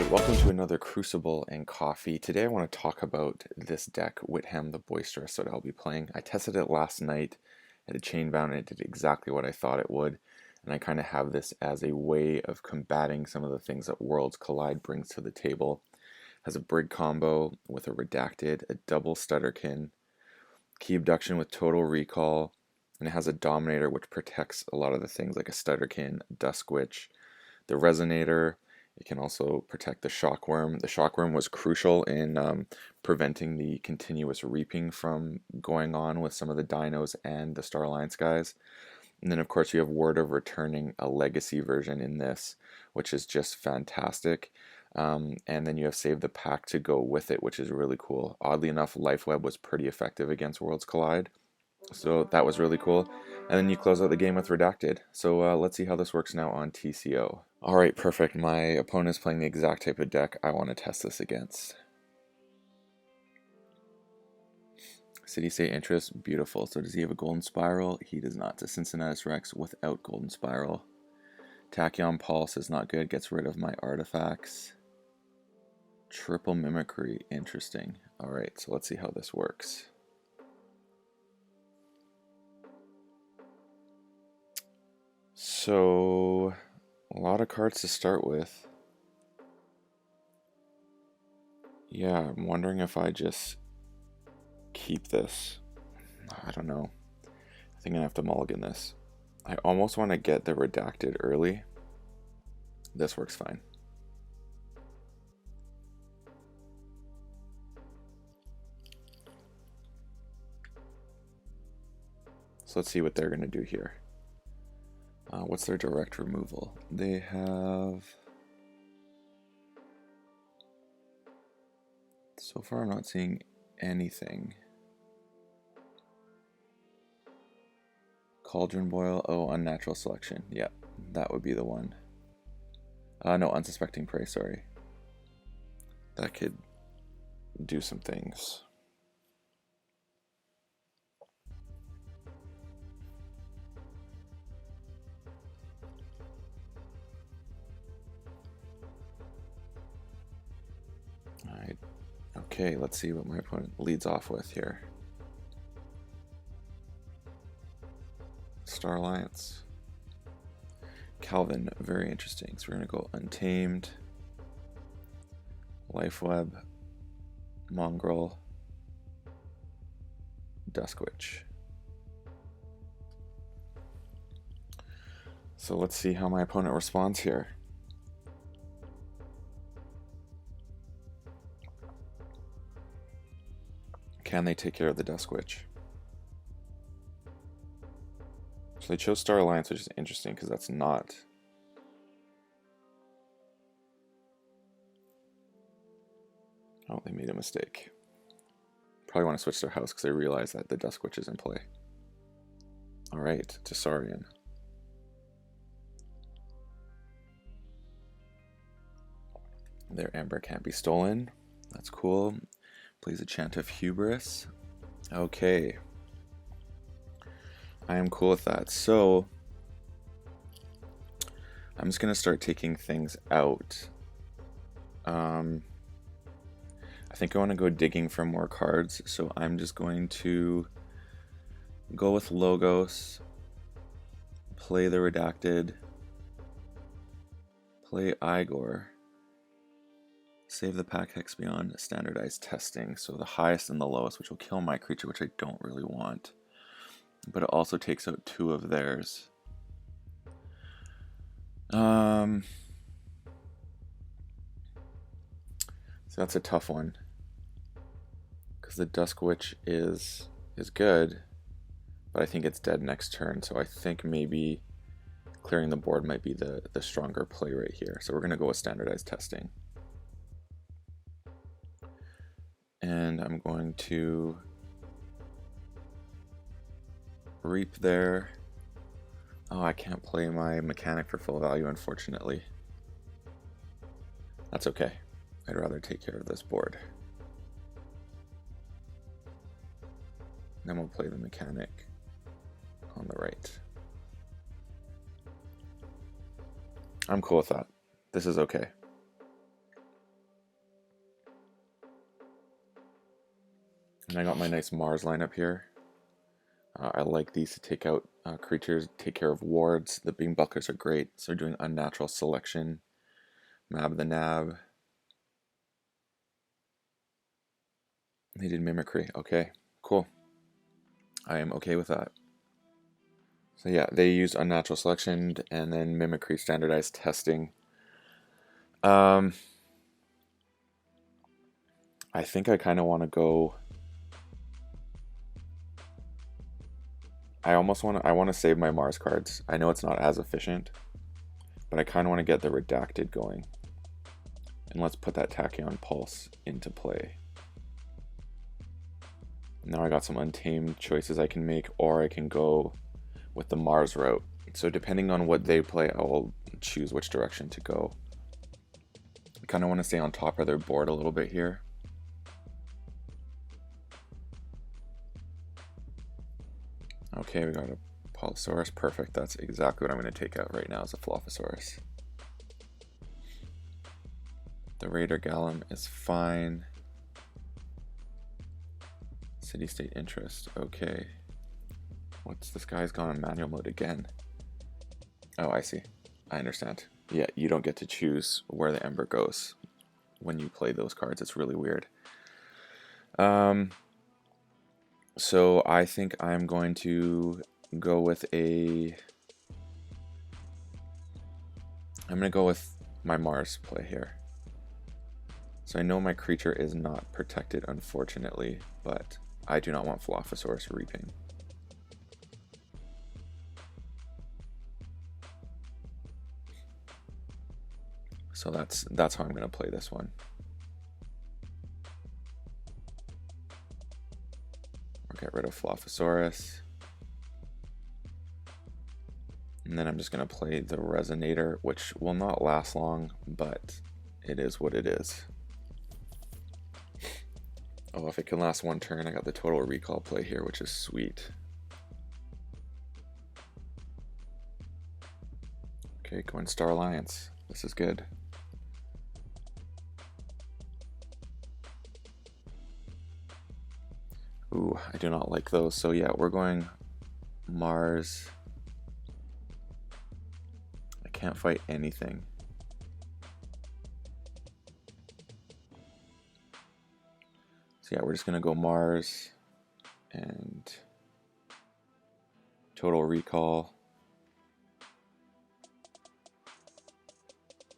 Alright, welcome to another Crucible and Coffee. Today I want to talk about this deck, Whitham the Boisterous, that I'll be playing. I tested it last night at a chain bound and it did exactly what I thought it would. And I kind of have this as a way of combating some of the things that Worlds Collide brings to the table. It has a Brig combo with a Redacted, a double Stutterkin, Key Abduction with Total Recall, and it has a Dominator which protects a lot of the things like a Stutterkin, Dusk Witch, the Resonator. It can also protect the Shockworm. The Shockworm was crucial in preventing the continuous reaping from going on with some of the Dinos and the Star Alliance guys. And then of course you have Word of Returning, a legacy version in this, which is just fantastic. And then you have Save the Pack to go with it, which is really cool. Oddly enough, Lifeweb was pretty effective against Worlds Collide, so that was really cool. And then you close out the game with Redacted. So let's see how this works now on TCO. Alright, perfect. My opponent is playing the exact type of deck I want to test this against. City State Interest, beautiful. So does he have a Golden Spiral? He does not. It's a Cincinnatus Rex without Golden Spiral. Tachyon Pulse is not good, gets rid of my artifacts. Triple Mimicry, interesting. Alright, so let's see how this works. So, a lot of cards to start with. Yeah, I'm wondering if I just keep this. I don't know. I think I'm gonna have to mulligan this. I almost want to get the Redacted early. This works fine. So let's see what they're gonna do here. What's their direct removal? They have... So far I'm not seeing anything. Cauldron Boil, oh, Unnatural Selection. Yep, that would be the one. No, Unsuspecting Prey, sorry. That could do some things. Alright, okay, let's see what my opponent leads off with here. Star Alliance. Calvin, very interesting. So we're going to go Untamed, Lifeweb, Mongrel, Dusk Witch. So let's see how my opponent responds here. Can they take care of the Dusk Witch? So they chose Star Alliance, which is interesting because that's not... Oh, they made a mistake. Probably want to switch their house because they realize that the Dusk Witch is in play. Alright, Tessarian. Their Ember can't be stolen. That's cool. Plays a Chant of Hubris. Okay. I am cool with that. So, I'm just going to start taking things out. I think I want to go digging for more cards. So I'm just going to go with Logos. Play the Redacted. Play Igor. Save the Pack Hex beyond standardized testing. So the highest and the lowest, which will kill my creature, which I don't really want. But it also takes out two of theirs. So that's a tough one. Because the Dusk Witch is good. But I think it's dead next turn. So I think maybe clearing the board might be the stronger play right here. So we're going to go with standardized testing. And I'm going to reap there. Oh, I can't play my mechanic for full value, unfortunately. That's okay. I'd rather take care of this board. Then we'll play the mechanic on the right. I'm cool with that. This is okay. And I got my nice Mars lineup here. I like these to take out creatures, take care of wards. The beam bucklers are great, so doing unnatural selection. Mab the Nab. They did mimicry. Okay, cool. I am okay with that. So yeah, they use unnatural selection and then mimicry standardized testing. I think I kind of want to go. I want to save my Mars cards. I know it's not as efficient, but I kind of want to get the redacted going. And let's put that Tachyon Pulse into play. Now I got some Untamed choices I can make, or I can go with the Mars route. So depending on what they play, I will choose which direction to go. I kind of want to stay on top of their board a little bit here. Okay, we got a Polosaurus. Perfect. That's exactly what I'm going to take out right now is a Dilophosaurus. The Raider Gallum is fine. City-state interest. Okay. What's this guy's gone in manual mode again? Oh, I see. I understand. Yeah, you don't get to choose where the Ember goes when you play those cards. It's really weird. So I think I'm going to go with I'm going to go with my Mars play here. So I know my creature is not protected, unfortunately, but I do not want Dilophosaurus reaping. So that's how I'm going to play this one. We'll get rid of Dilophosaurus. And then I'm just going to play the Resonator, which will not last long, but it is what it is. Oh, if it can last one turn, I got the Total Recall play here, which is sweet. Okay, going Star Alliance. This is good. Ooh, I do not like those. So yeah, we're going Mars. I can't fight anything. So yeah, we're just gonna go Mars and Total Recall.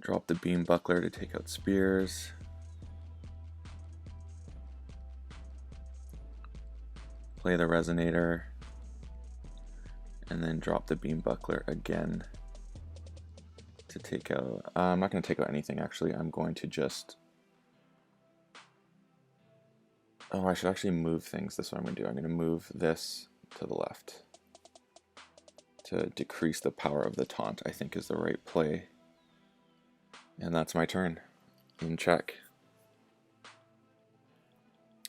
Drop the Beam Buckler to take out Spears. Play the Resonator. And then drop the Beam Buckler again to take out... I'm not going to take out anything, actually. I'm going to just... Oh, I should actually move things. That's what I'm going to do. I'm going to move this to the left to decrease the power of the taunt, I think is the right play. And that's my turn. In check.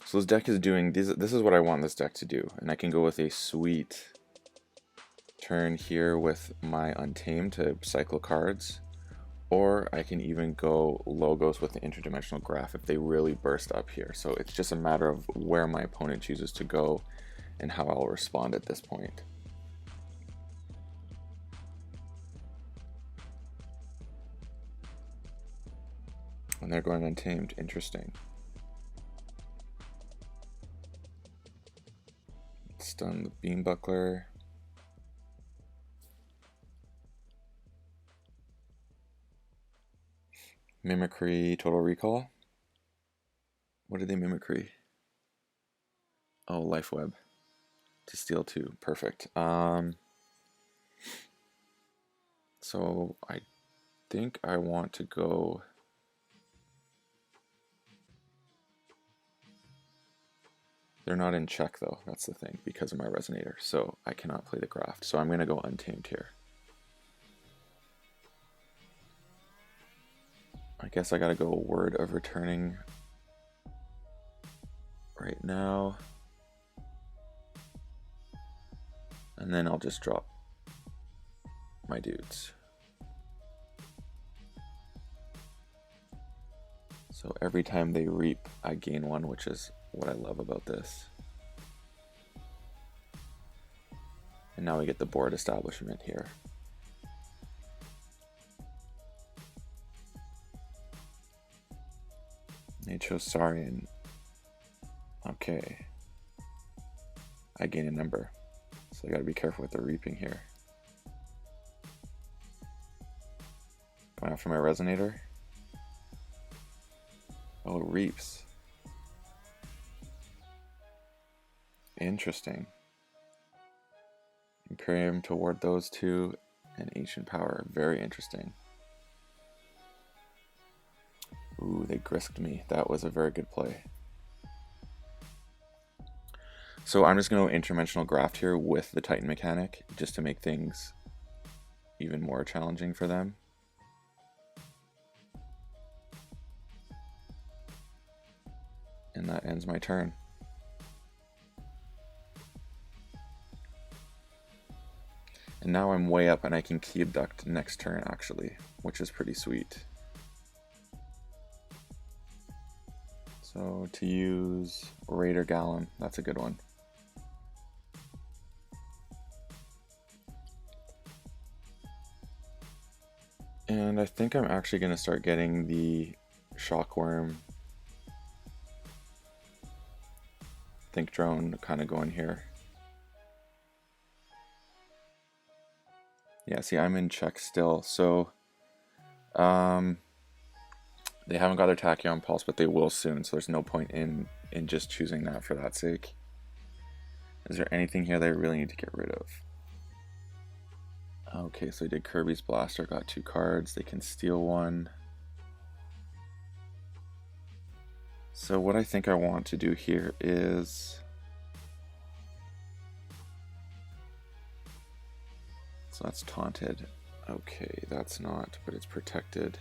So this deck is doing... This is what I want this deck to do. And I can go with a sweet turn here with my Untamed to cycle cards. Or I can even go logos with the interdimensional graph if they really burst up here. So it's just a matter of where my opponent chooses to go and how I'll respond at this point. And they're going Untamed. Interesting. Stun the Beam Buckler. Mimicry, Total Recall. What did they mimicry? Oh, Life Web. To steal 2. Perfect. So I think I want to go... They're not in check though, that's the thing, because of my Resonator. So I cannot play the Graft. So I'm going to go Untamed here. I guess I gotta go Word of Returning right now. And then I'll just drop my dudes. So every time they reap, I gain 1, which is what I love about this. And now we get the board establishment here. They chose Saurian. Okay. I gain a number. So I gotta be careful with the reaping here. Going after my resonator. Oh, it reaps. Interesting. Imperium toward those two and Ancient Power. Very interesting. Ooh, they grisked me. That was a very good play. So I'm just going to interdimensional graft here with the Titan mechanic just to make things even more challenging for them. And that ends my turn. And now I'm way up and I can key abduct next turn actually, which is pretty sweet. So to use Raider Gallon, that's a good one. And I think I'm actually going to start getting the Shockworm Think Drone kind of going here. Yeah, see, I'm in check still, so they haven't got their Tachyon Pulse, but they will soon, so there's no point in just choosing that for that sake. Is there anything here that I really need to get rid of? Okay, so they did Kirby's Blaster, got 2 cards, they can steal 1. So what I think I want to do here is... So that's taunted. Okay, that's not, but it's protected.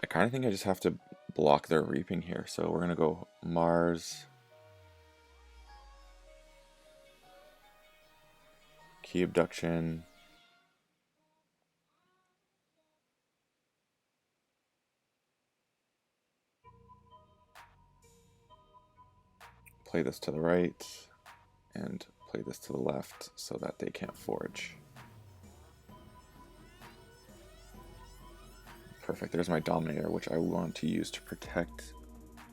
I kind of think I just have to block their reaping here, so we're going to go Mars... Key Abduction. Play this to the right and play this to the left so that they can't forge. Perfect. There's my Dominator, which I want to use to protect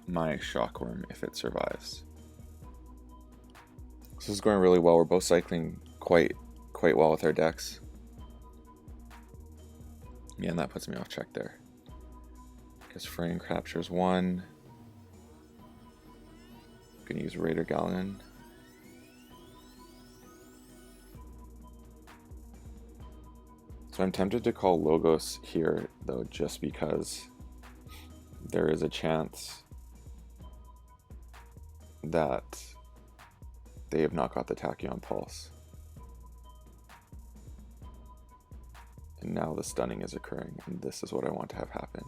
my Shockworm if it survives. This is going really well. We're both cycling quite well with our decks. Yeah, and that puts me off check there. Guess Frame captures 1. I'm gonna use Raider Galleon. So I'm tempted to call Logos here, though, just because there is a chance that they have not got the Tachyon Pulse. And now the stunning is occurring, and this is what I want to have happen.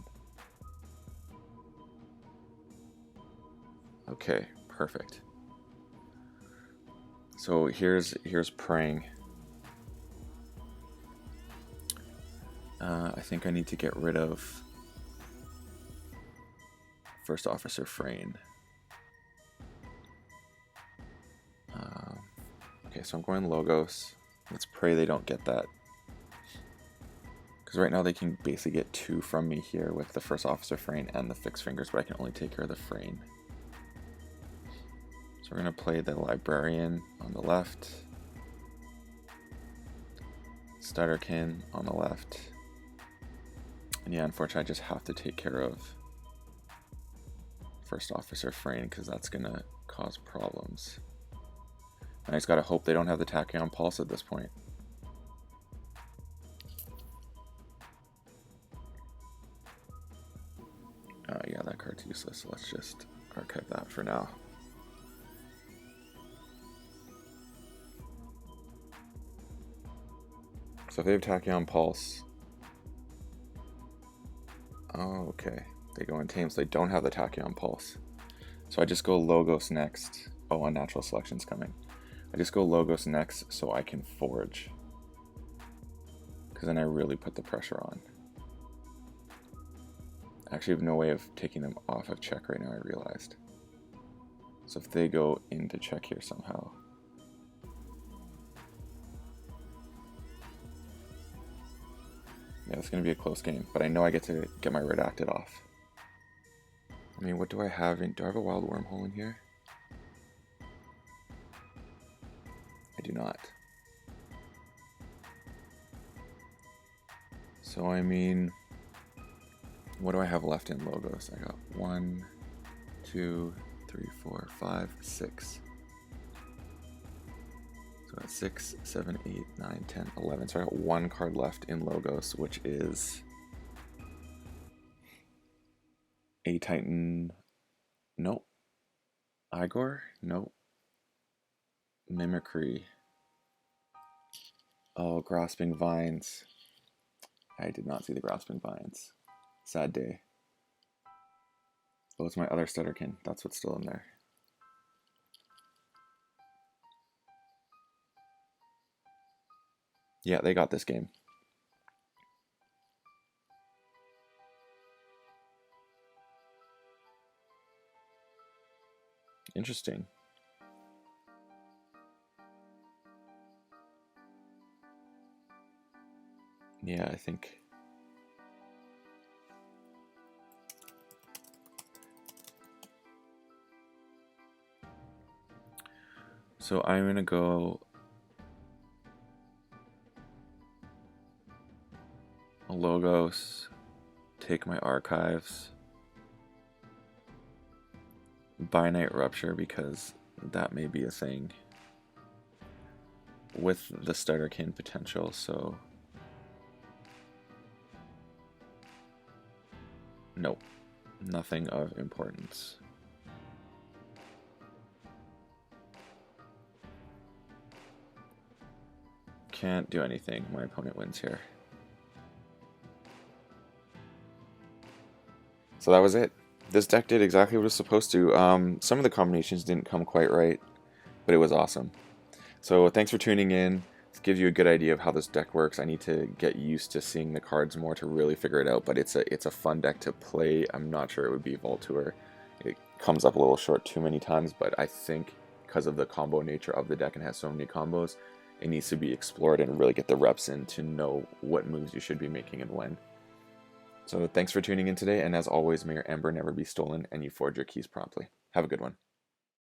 Okay, perfect. So here's praying. I think I need to get rid of First Officer Frayne. Okay, so I'm going Logos. Let's pray they don't get that. Because right now they can basically get 2 from me here with the First Officer Frayne and the Fixed Fingers, but I can only take care of the Frayne. So we're going to play the Librarian on the left. Stutterkin on the left. And yeah, unfortunately I just have to take care of First Officer Frayne because that's going to cause problems. And I just got to hope they don't have the Tachyon Pulse at this point. Yeah, that card's useless, so let's just archive that for now. So if they have Tachyon Pulse... Oh, okay. They go Untamed, so they don't have the Tachyon Pulse. So I just go Logos next. Oh, Unnatural Selection's coming. I just go Logos next so I can Forge. Because then I really put the pressure on. I actually have no way of taking them off of check right now, I realized. So if they go into check here somehow, Yeah, it's going to be a close game, but I know I get to get my redacted off. I mean, what do I have in... Do I have a wild wormhole in here? I do not. So, I mean, what do I have left in logos? I got 1, 2, 3, 4, 5, 6. So I got 6, 7, 8, 9, 10, 11. So I got 1 card left in logos, which is a Titan. Nope. Igor? Nope. Mimicry. Oh, Grasping Vines. I did not see the Grasping Vines. Sad day. Oh, it's my other Stutterkin. That's what's still in there. Yeah, they got this game. Interesting. Yeah, I think... So I'm going to go logos, take my archives, Binite Rupture because that may be a thing with the Stutterkin potential, so nope, nothing of importance. Can't do anything, my opponent wins here. So that was it. This deck did exactly what it was supposed to. Some of the combinations didn't come quite right, but it was awesome. So thanks for tuning in. This gives you a good idea of how this deck works. I need to get used to seeing the cards more to really figure it out, but it's a fun deck to play. I'm not sure it would be Vault Tour. It comes up a little short too many times, but I think because of the combo nature of the deck and has so many combos, it needs to be explored and really get the reps in to know what moves you should be making and when. So thanks for tuning in today, and as always, may your Ember never be stolen and you forge your keys promptly. Have a good one.